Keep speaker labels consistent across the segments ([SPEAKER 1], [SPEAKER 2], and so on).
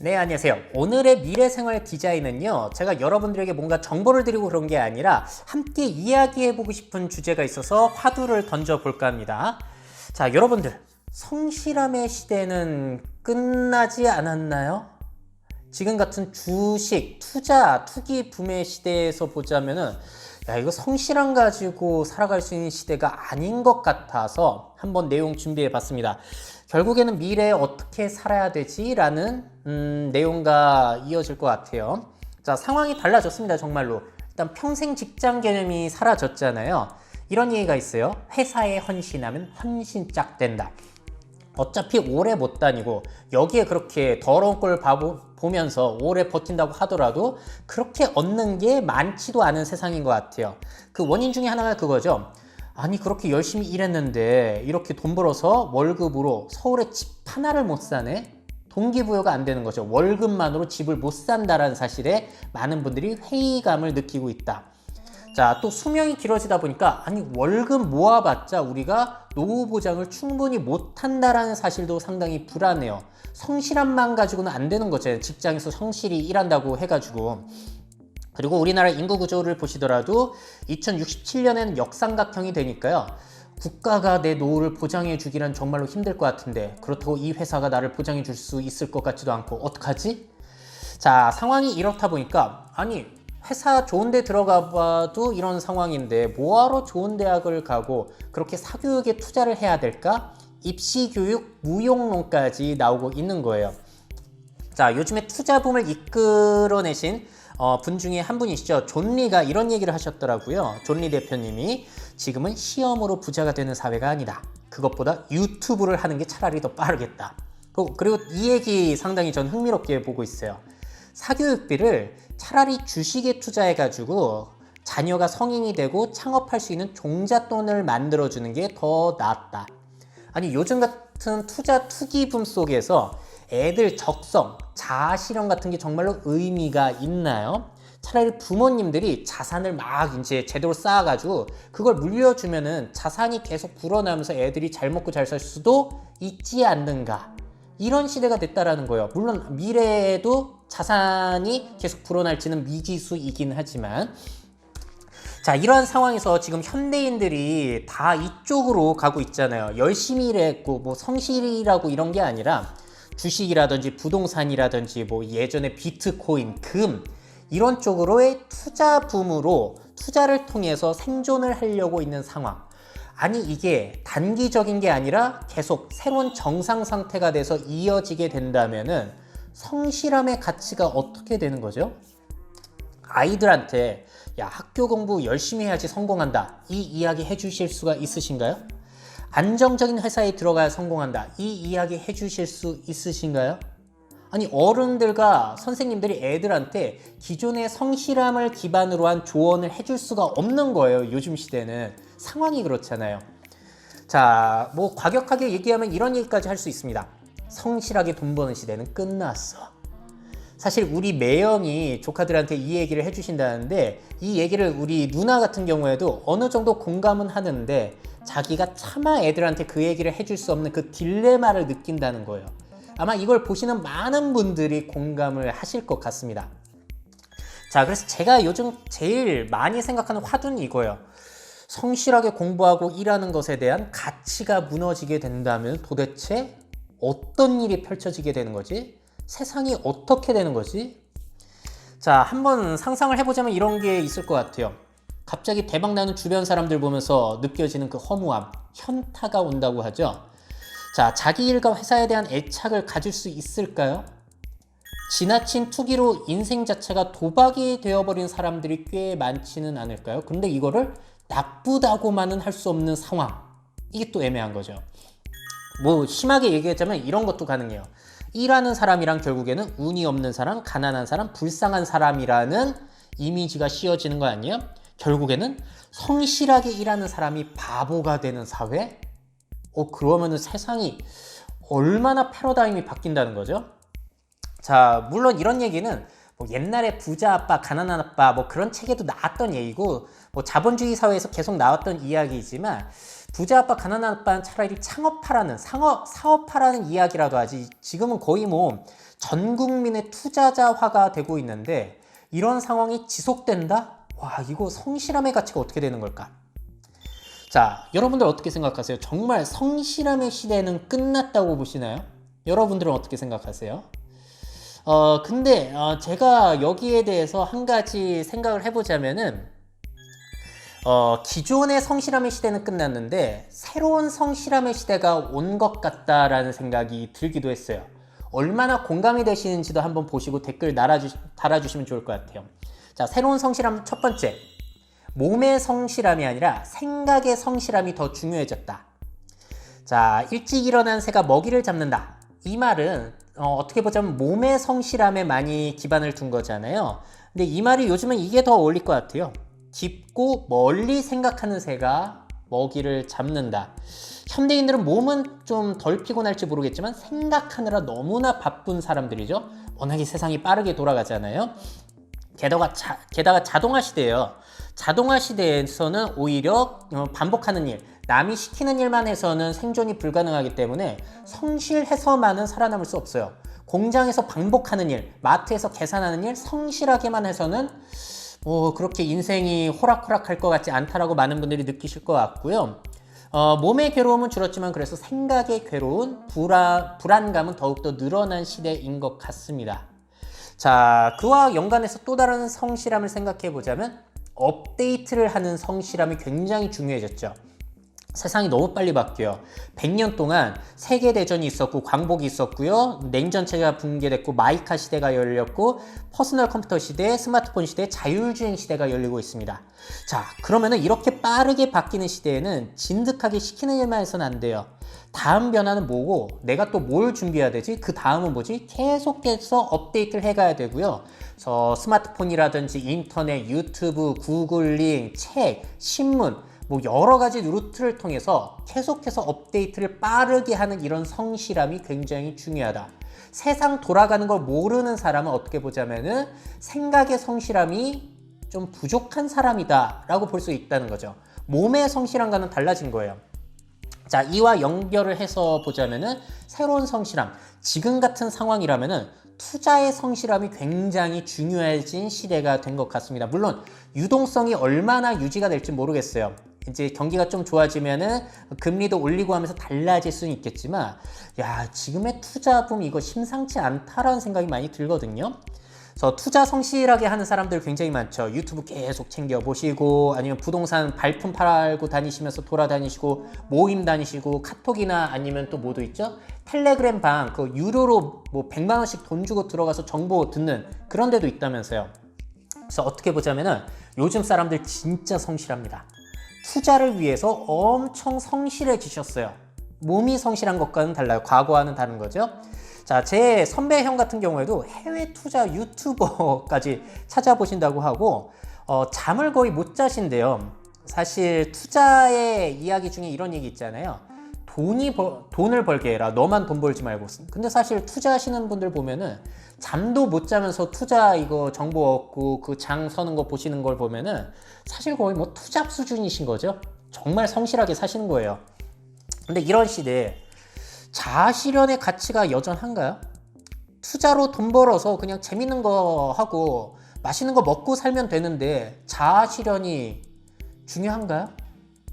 [SPEAKER 1] 네, 안녕하세요. 오늘의 미래생활 디자인은요, 제가 여러분들에게 뭔가 정보를 드리고 그런 게 아니라 함께 이야기해보고 싶은 주제가 있어서 화두를 던져볼까 합니다. 자, 여러분들, 성실함의 시대는 끝나지 않았나요? 지금 같은 주식, 투자, 투기 붐의 시대에서 보자면은 야, 이거 성실함 가지고 살아갈 수 있는 시대가 아닌 것 같아서 한번 내용 준비해 봤습니다. 결국에는 미래에 어떻게 살아야 되지? 라는 내용과 이어질 것 같아요. 자, 상황이 달라졌습니다. 정말로. 일단 평생 직장 개념이 사라졌잖아요. 이런 얘기가 있어요. 회사에 헌신하면 헌신짝 된다. 어차피 오래 못 다니고 여기에 그렇게 더러운 꼴 보면서 오래 버틴다고 하더라도 그렇게 얻는 게 많지도 않은 세상인 것 같아요. 그 원인 중에 하나가 그거죠. 아니 그렇게 열심히 일했는데 이렇게 돈 벌어서 월급으로 서울에 집 하나를 못 사네? 동기부여가 안 되는 거죠. 월급만으로 집을 못 산다라는 사실에 많은 분들이 회의감을 느끼고 있다. 자, 또 수명이 길어지다 보니까 아니 월급 모아봤자 우리가 노후 보장을 충분히 못한다라는 사실도 상당히 불안해요. 성실함만 가지고는 안 되는 거죠. 직장에서 성실히 일한다고 해가지고. 그리고 우리나라 인구 구조를 보시더라도 2067년에는 역삼각형이 되니까요. 국가가 내 노후를 보장해 주기란 정말로 힘들 것 같은데 그렇다고 이 회사가 나를 보장해 줄 수 있을 것 같지도 않고 어떡하지? 자, 상황이 이렇다 보니까 아니 회사 좋은 데 들어가 봐도 이런 상황인데 뭐하러 좋은 대학을 가고 그렇게 사교육에 투자를 해야 될까? 입시교육 무용론까지 나오고 있는 거예요. 자, 요즘에 투자붐을 이끌어내신 분 중에 한 분이시죠. 존 리가 이런 얘기를 하셨더라고요. 존 리 대표님이 지금은 시험으로 부자가 되는 사회가 아니다. 그것보다 유튜브를 하는 게 차라리 더 빠르겠다. 그리고 이 얘기 상당히 전 흥미롭게 보고 있어요. 사교육비를 차라리 주식에 투자해가지고 자녀가 성인이 되고 창업할 수 있는 종잣돈을 만들어주는 게 더 낫다. 아니 요즘 같은 투자 투기붐 속에서 애들 적성, 자아실현 같은 게 정말로 의미가 있나요? 차라리 부모님들이 자산을 막 이제 제대로 쌓아가지고 그걸 물려주면은 자산이 계속 불어나면서 애들이 잘 먹고 잘 살 수도 있지 않는가. 이런 시대가 됐다라는 거예요. 물론 미래에도 자산이 계속 불어날지는 미지수이긴 하지만 자, 이러한 상황에서 지금 현대인들이 다 이쪽으로 가고 있잖아요. 열심히 일했고 뭐 성실이라고 이런 게 아니라 주식이라든지 부동산이라든지 뭐 예전에 비트코인, 금 이런 쪽으로의 투자 붐으로 투자를 통해서 생존을 하려고 있는 상황. 아니 이게 단기적인 게 아니라 계속 새로운 정상 상태가 돼서 이어지게 된다면은 성실함의 가치가 어떻게 되는 거죠? 아이들한테 야 학교 공부 열심히 해야지 성공한다 이 이야기 해주실 수가 있으신가요? 안정적인 회사에 들어가야 성공한다 이 이야기 해주실 수 있으신가요? 아니 어른들과 선생님들이 애들한테 기존의 성실함을 기반으로 한 조언을 해줄 수가 없는 거예요. 요즘 시대는 상황이 그렇잖아요. 자, 뭐 과격하게 얘기하면 이런 얘기까지 할 수 있습니다. 성실하게 돈 버는 시대는 끝났어. 사실 우리 매형이 조카들한테 이 얘기를 해주신다는데 이 얘기를 우리 누나 같은 경우에도 어느 정도 공감은 하는데 자기가 차마 애들한테 그 얘기를 해줄 수 없는 그 딜레마를 느낀다는 거예요. 아마 이걸 보시는 많은 분들이 공감을 하실 것 같습니다. 자, 그래서 제가 요즘 제일 많이 생각하는 화두는 이거예요. 성실하게 공부하고 일하는 것에 대한 가치가 무너지게 된다면 도대체 어떤 일이 펼쳐지게 되는 거지? 세상이 어떻게 되는 거지? 자, 한번 상상을 해보자면 이런 게 있을 것 같아요. 갑자기 대박나는 주변 사람들 보면서 느껴지는 그 허무함, 현타가 온다고 하죠. 자, 자기 일과 회사에 대한 애착을 가질 수 있을까요? 지나친 투기로 인생 자체가 도박이 되어버린 사람들이 꽤 많지는 않을까요? 근데 이거를 나쁘다고만은 할 수 없는 상황. 이게 또 애매한 거죠. 뭐 심하게 얘기했자면 이런 것도 가능해요. 일하는 사람이랑 결국에는 운이 없는 사람, 가난한 사람, 불쌍한 사람이라는 이미지가 씌워지는 거 아니에요? 결국에는 성실하게 일하는 사람이 바보가 되는 사회? 그러면은 세상이 얼마나 패러다임이 바뀐다는 거죠? 자, 물론 이런 얘기는 뭐 옛날에 부자 아빠, 가난한 아빠 뭐 그런 책에도 나왔던 얘기고 뭐 자본주의 사회에서 계속 나왔던 이야기이지만 부자 아빠, 가난한 아빠는 차라리 창업하라는 사업하라는 이야기라도 하지 지금은 거의 뭐 전 국민의 투자자화가 되고 있는데 이런 상황이 지속된다? 와, 이거 성실함의 가치가 어떻게 되는 걸까? 자, 여러분들 어떻게 생각하세요? 정말 성실함의 시대는 끝났다고 보시나요? 여러분들은 어떻게 생각하세요? 근데 제가 여기에 대해서 한 가지 생각을 해보자면은 기존의 성실함의 시대는 끝났는데 새로운 성실함의 시대가 온 것 같다라는 생각이 들기도 했어요. 얼마나 공감이 되시는지도 한번 보시고 댓글 달아주시면 좋을 것 같아요. 자, 새로운 성실함 첫 번째. 몸의 성실함이 아니라 생각의 성실함이 더 중요해졌다. 자, 일찍 일어난 새가 먹이를 잡는다. 이 말은 어떻게 보자면 몸의 성실함에 많이 기반을 둔 거잖아요. 근데 이 말이 요즘은 이게 더 어울릴 것 같아요. 깊고 멀리 생각하는 새가 먹이를 잡는다. 현대인들은 몸은 좀 덜 피곤할지 모르겠지만 생각하느라 너무나 바쁜 사람들이죠. 워낙에 세상이 빠르게 돌아가잖아요. 게다가 자동화 시대예요. 자동화 시대에서는 오히려 반복하는 일, 남이 시키는 일만 해서는 생존이 불가능하기 때문에 성실해서만은 살아남을 수 없어요. 공장에서 반복하는 일, 마트에서 계산하는 일, 성실하게만 해서는 그렇게 인생이 호락호락할 것 같지 않다라고 많은 분들이 느끼실 것 같고요. 몸의 괴로움은 줄었지만 그래서 생각의 괴로운 불안감은 더욱더 늘어난 시대인 것 같습니다. 자, 그와 연관해서 또 다른 성실함을 생각해 보자면 업데이트를 하는 성실함이 굉장히 중요해졌죠. 세상이 너무 빨리 바뀌어요. 100년 동안 세계대전이 있었고 광복이 있었고요. 냉전체가 붕괴됐고 마이카 시대가 열렸고 퍼스널 컴퓨터 시대, 스마트폰 시대, 자율주행 시대가 열리고 있습니다. 자, 그러면은 이렇게 빠르게 바뀌는 시대에는 진득하게 시키는 일만 해서는 안 돼요. 다음 변화는 뭐고 내가 또 뭘 준비해야 되지? 그 다음은 뭐지? 계속해서 업데이트를 해가야 되고요. 그래서 스마트폰이라든지 인터넷, 유튜브, 구글링, 책, 신문 여러 가지 루트를 통해서 계속해서 업데이트를 빠르게 하는 이런 성실함이 굉장히 중요하다. 세상 돌아가는 걸 모르는 사람은 어떻게 보자면은 생각의 성실함이 좀 부족한 사람이다 라고 볼 수 있다는 거죠. 몸의 성실함과는 달라진 거예요. 자, 이와 연결을 해서 보자면은 새로운 성실함, 지금 같은 상황이라면은 투자의 성실함이 굉장히 중요해진 시대가 된 것 같습니다. 물론 유동성이 얼마나 유지가 될지 모르겠어요. 이제 경기가 좀 좋아지면은 금리도 올리고 하면서 달라질 수는 있겠지만, 야, 지금의 투자붐 이거 심상치 않다라는 생각이 많이 들거든요. 그래서 투자 성실하게 하는 사람들 굉장히 많죠. 유튜브 계속 챙겨보시고, 아니면 부동산 발품 팔고 다니시면서 돌아다니시고, 모임 다니시고, 카톡이나 아니면 또 뭐도 있죠? 텔레그램 방, 그 유료로 100만 원씩 돈 주고 들어가서 정보 듣는 그런 데도 있다면서요. 그래서 어떻게 보자면은 요즘 사람들 진짜 성실합니다. 투자를 위해서 엄청 성실해지셨어요. 몸이 성실한 것과는 달라요. 과거와는 다른 거죠. 자, 제 선배 형 같은 경우에도 해외 투자 유튜버까지 찾아보신다고 하고 잠을 거의 못 자신대요. 사실 투자의 이야기 중에 이런 얘기 있잖아요. 돈을 벌게 해라. 너만 돈 벌지 말고. 근데 사실 투자하시는 분들 보면은 잠도 못 자면서 투자 이거 정보 얻고 그 장 서는 거 보시는 걸 보면은 사실 거의 투잡 수준이신 거죠. 정말 성실하게 사시는 거예요. 근데 이런 시대에 자아실현의 가치가 여전한가요? 투자로 돈 벌어서 그냥 재밌는 거 하고 맛있는 거 먹고 살면 되는데 자아실현이 중요한가요?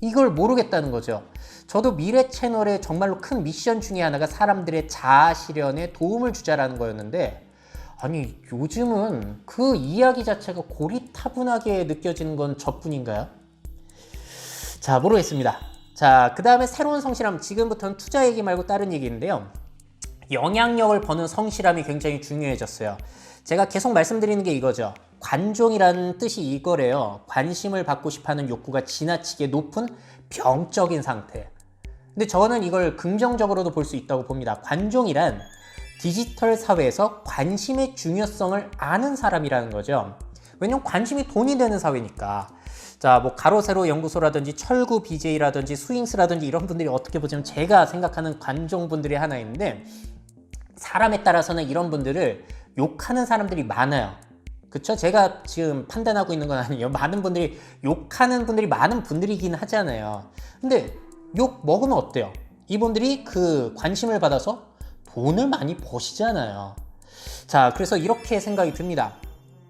[SPEAKER 1] 이걸 모르겠다는 거죠. 저도 미래 채널의 정말로 큰 미션 중에 하나가 사람들의 자아실현에 도움을 주자라는 거였는데, 아니 요즘은 그 이야기 자체가 고리타분하게 느껴지는 건 저뿐인가요? 자, 모르겠습니다. 자, 그 다음에 새로운 성실함, 지금부터는 투자 얘기 말고 다른 얘기인데요. 영향력을 버는 성실함이 굉장히 중요해졌어요. 제가 계속 말씀드리는 게 이거죠. 관종이라는 뜻이 이거래요. 관심을 받고 싶어하는 욕구가 지나치게 높은 병적인 상태. 근데 저는 이걸 긍정적으로도 볼 수 있다고 봅니다. 관종이란 디지털 사회에서 관심의 중요성을 아는 사람이라는 거죠. 왜냐면 관심이 돈이 되는 사회니까. 자, 가로 세로 연구소라든지 철구 BJ라든지 스윙스라든지 이런 분들이 어떻게 보자면 제가 생각하는 관종분들이 하나 있는데, 사람에 따라서는 이런 분들을 욕하는 사람들이 많아요. 그쵸? 제가 지금 판단하고 있는 건 아니에요. 많은 분들이 욕하는 분들이 많은 분들이긴 하잖아요. 근데 욕 먹으면 어때요? 이분들이 그 관심을 받아서 돈을 많이 버시잖아요. 자, 그래서 이렇게 생각이 듭니다.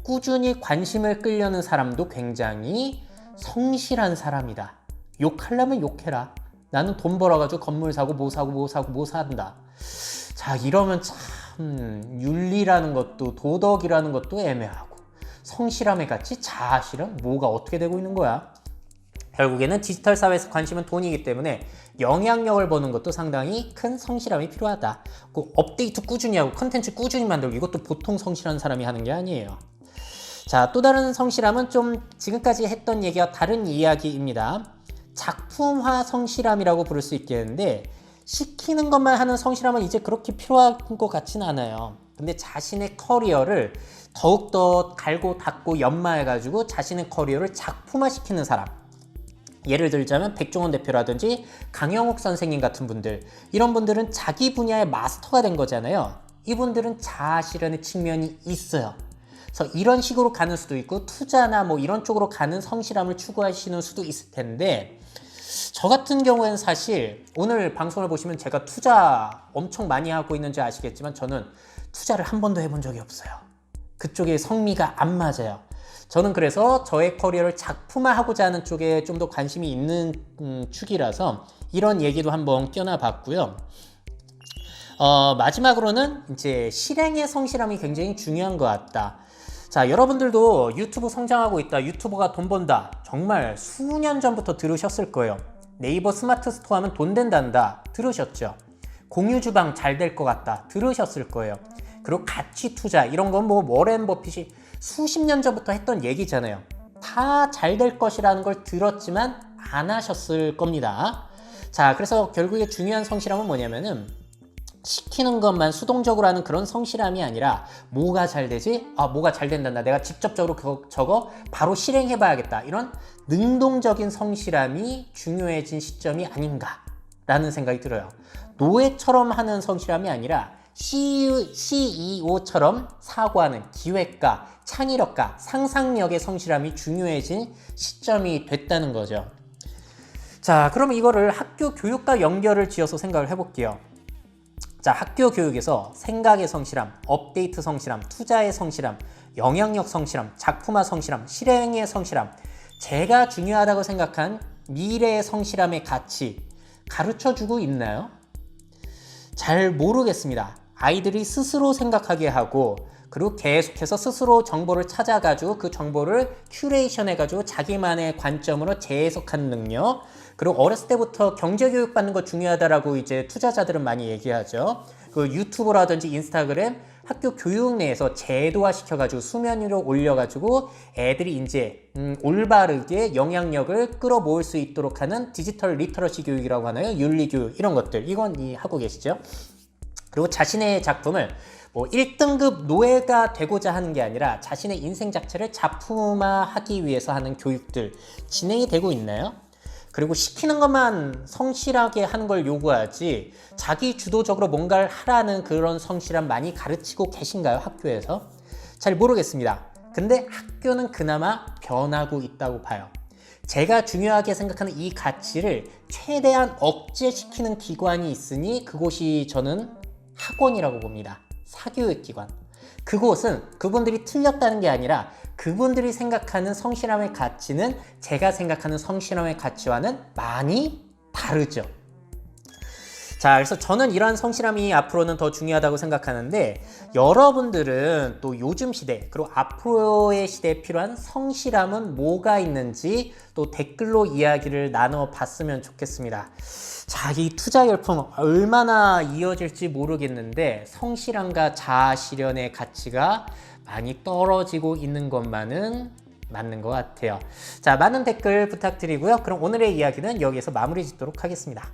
[SPEAKER 1] 꾸준히 관심을 끌려는 사람도 굉장히 성실한 사람이다. 욕하려면 욕해라. 나는 돈 벌어가지고 건물 사고 뭐 사고 뭐 사고 뭐 산다. 자, 이러면 참 윤리라는 것도 도덕이라는 것도 애매하고 성실함의 가치, 자아실현 뭐가 어떻게 되고 있는 거야? 결국에는 디지털 사회에서 관심은 돈이기 때문에 영향력을 보는 것도 상당히 큰 성실함이 필요하다. 그 업데이트 꾸준히 하고 컨텐츠 꾸준히 만들고 이것도 보통 성실한 사람이 하는 게 아니에요. 자, 또 다른 성실함은 좀 지금까지 했던 얘기와 다른 이야기입니다. 작품화 성실함이라고 부를 수 있겠는데 시키는 것만 하는 성실함은 이제 그렇게 필요한 것 같지는 않아요. 근데 자신의 커리어를 더욱더 갈고 닦고 연마해가지고 자신의 커리어를 작품화시키는 사람, 예를 들자면 백종원 대표라든지 강영욱 선생님 같은 분들, 이런 분들은 자기 분야의 마스터가 된 거잖아요. 이분들은 자아실현의 측면이 있어요. 그래서 이런 식으로 가는 수도 있고 투자나 뭐 이런 쪽으로 가는 성실함을 추구하시는 수도 있을 텐데, 저 같은 경우에는 사실 오늘 방송을 보시면 제가 투자 엄청 많이 하고 있는지 아시겠지만 저는 투자를 한 번도 해본 적이 없어요. 그쪽에 성미가 안 맞아요. 저는 그래서 저의 커리어를 작품화하고자 하는 쪽에 좀 더 관심이 있는 축이라서 이런 얘기도 한번 껴놔 봤고요. 마지막으로는 이제 실행의 성실함이 굉장히 중요한 것 같다. 자, 여러분들도 유튜브 성장하고 있다, 유튜버가 돈 번다, 정말 수년 전부터 들으셨을 거예요. 네이버 스마트 스토어 하면 돈 된단다 들으셨죠? 공유 주방 잘 될 것 같다 들으셨을 거예요. 그리고 가치 투자 이런 건 뭐 워렌 버핏이 수십 년 전부터 했던 얘기잖아요. 다 잘 될 것이라는 걸 들었지만 안 하셨을 겁니다. 자, 그래서 결국에 중요한 성실함은 뭐냐면은 시키는 것만 수동적으로 하는 그런 성실함이 아니라 뭐가 잘 되지? 뭐가 잘 된단다. 내가 직접적으로 저거 바로 실행해 봐야겠다. 이런 능동적인 성실함이 중요해진 시점이 아닌가라는 생각이 들어요. 노예처럼 하는 성실함이 아니라 CEO처럼 사고하는 기획가, 창의력가, 상상력의 성실함이 중요해진 시점이 됐다는 거죠. 자, 그럼 이거를 학교 교육과 연결을 지어서 생각을 해볼게요. 자, 학교 교육에서 생각의 성실함, 업데이트 성실함, 투자의 성실함, 영향력 성실함, 작품화 성실함, 실행의 성실함, 제가 중요하다고 생각한 미래의 성실함의 가치 가르쳐주고 있나요? 잘 모르겠습니다. 아이들이 스스로 생각하게 하고 그리고 계속해서 스스로 정보를 찾아가지고 그 정보를 큐레이션 해가지고 자기만의 관점으로 재해석하는 능력, 그리고 어렸을 때부터 경제교육 받는 거 중요하다라고 이제 투자자들은 많이 얘기하죠. 그 유튜브라든지 인스타그램 학교 교육 내에서 제도화 시켜가지고 수면 위로 올려가지고 애들이 이제 올바르게 영향력을 끌어모을 수 있도록 하는 디지털 리터러시 교육이라고 하나요? 윤리교육 이런 것들 이건 하고 계시죠. 그리고 자신의 작품을 뭐 1등급 노예가 되고자 하는 게 아니라 자신의 인생 자체를 작품화하기 위해서 하는 교육들 진행이 되고 있나요? 그리고 시키는 것만 성실하게 하는 걸 요구하지 자기 주도적으로 뭔가를 하라는 그런 성실함 많이 가르치고 계신가요? 학교에서? 잘 모르겠습니다. 근데 학교는 그나마 변하고 있다고 봐요. 제가 중요하게 생각하는 이 가치를 최대한 억제시키는 기관이 있으니 그곳이 저는 학원이라고 봅니다. 사교육기관. 그곳은 그분들이 틀렸다는 게 아니라 그분들이 생각하는 성실함의 가치는 제가 생각하는 성실함의 가치와는 많이 다르죠. 자, 그래서 저는 이러한 성실함이 앞으로는 더 중요하다고 생각하는데 여러분들은 또 요즘 시대 그리고 앞으로의 시대에 필요한 성실함은 뭐가 있는지 또 댓글로 이야기를 나눠봤으면 좋겠습니다. 자, 이 투자 열풍 얼마나 이어질지 모르겠는데 성실함과 자아 실현의 가치가 많이 떨어지고 있는 것만은 맞는 것 같아요. 자, 많은 댓글 부탁드리고요. 그럼 오늘의 이야기는 여기에서 마무리 짓도록 하겠습니다.